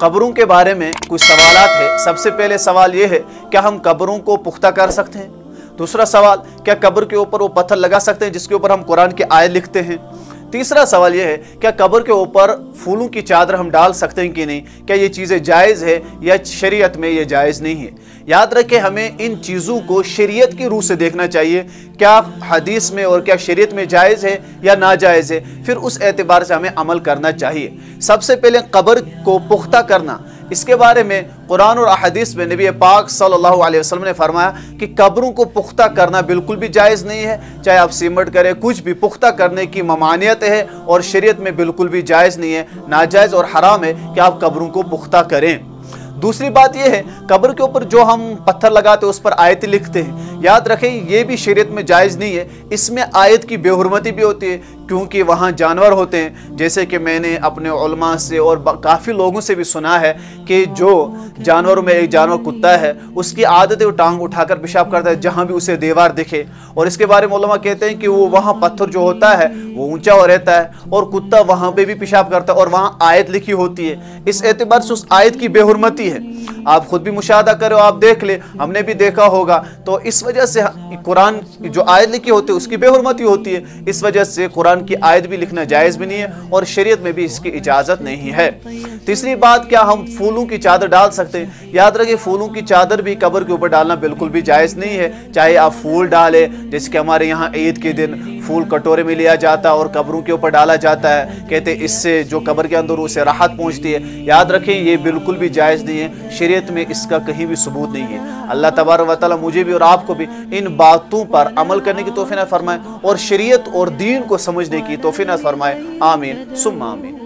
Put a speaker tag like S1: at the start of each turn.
S1: कब्रों के बारे में कुछ सवालात है। सबसे पहले सवाल ये है, क्या हम कब्रों को पुख्ता कर सकते हैं? दूसरा सवाल, क्या कब्र के ऊपर वो पत्थर लगा सकते हैं जिसके ऊपर हम कुरान की आयत लिखते हैं? तीसरा सवाल यह है, क्या कब्र के ऊपर फूलों की चादर हम डाल सकते हैं कि नहीं? क्या ये चीज़ें जायज़ है या शरीयत में ये जायज़ नहीं है? याद रखें, हमें इन चीज़ों को शरीयत की रूह से देखना चाहिए, क्या हदीस में और क्या शरीयत में जायज़ है या नाजायज़ है, फिर उस एतबार से हमें अमल करना चाहिए। सबसे पहले कब्र को पुख्ता करना, इसके बारे में कुरान और अहदीस में नबी पाक सल्लल्लाहु अलैहि वसल्लम ने फरमाया कि कब्रों को पुख्ता करना बिल्कुल भी जायज़ नहीं है। चाहे आप सीमेंट करें, कुछ भी पुख्ता करने की ममानियत है और शरीयत में बिल्कुल भी जायज़ नहीं है, नाजायज़ और हराम है कि आप कब्रों को पुख्ता करें। दूसरी बात यह है, कब्र के ऊपर जो हम पत्थर लगाते हैं उस पर आयत लिखते हैं, याद रखें ये भी शरीयत में जायज़ नहीं है। इसमें आयत की बेहुरमती भी होती है, क्योंकि वहाँ जानवर होते हैं। जैसे कि मैंने अपने उलमा से और काफ़ी लोगों से भी सुना है कि जो जानवरों में एक जानवर कुत्ता है, उसकी आदत है वो टांग उठाकर पेशाब करता है जहाँ भी उसे दीवार दिखे, और इसके बारे में उलमा कहते हैं कि वो वहाँ पत्थर जो होता है वो ऊंचा हो रहता है और कुत्ता वहाँ पे भी पेशाब करता है और वहाँ आयत लिखी होती है। इस एतबार से उस आयत की बेहुरमती है। आप खुद भी मुशाहदा करो, आप देख ले, हमने भी देखा होगा। तो इस वजह से कुरान जो आयत लिखी होती है उसकी बेहुरमती होती है। इस वजह से कुरान की आयत भी लिखना जायज़ भी नहीं है और शरीयत में भी इसकी इजाज़त नहीं है। तीसरी बात, क्या हम फूलों की चादर डाल सकते हैं? याद रखिए, फूलों की चादर भी कब्र के ऊपर डालना बिल्कुल भी जायज़ नहीं है। चाहे आप फूल डालें, जैसे कि हमारे यहाँ ईद के दिन फूल कटोरे में लिया जाता है और कब्रों के ऊपर डाला जाता है, कहते हैं इससे जो कब्र के अंदर उसे राहत पहुँचती है। याद रखें, ये बिल्कुल भी जायज़ नहीं है, शरीयत में इसका कहीं भी सबूत नहीं है। अल्लाह तबारक व तआला मुझे भी और आपको भी इन बातों पर अमल करने की तौफीक अता फरमाए और शरीयत और दीन को समझने की तौफीक अता फरमाए। आमीन सुम्मा आमीन।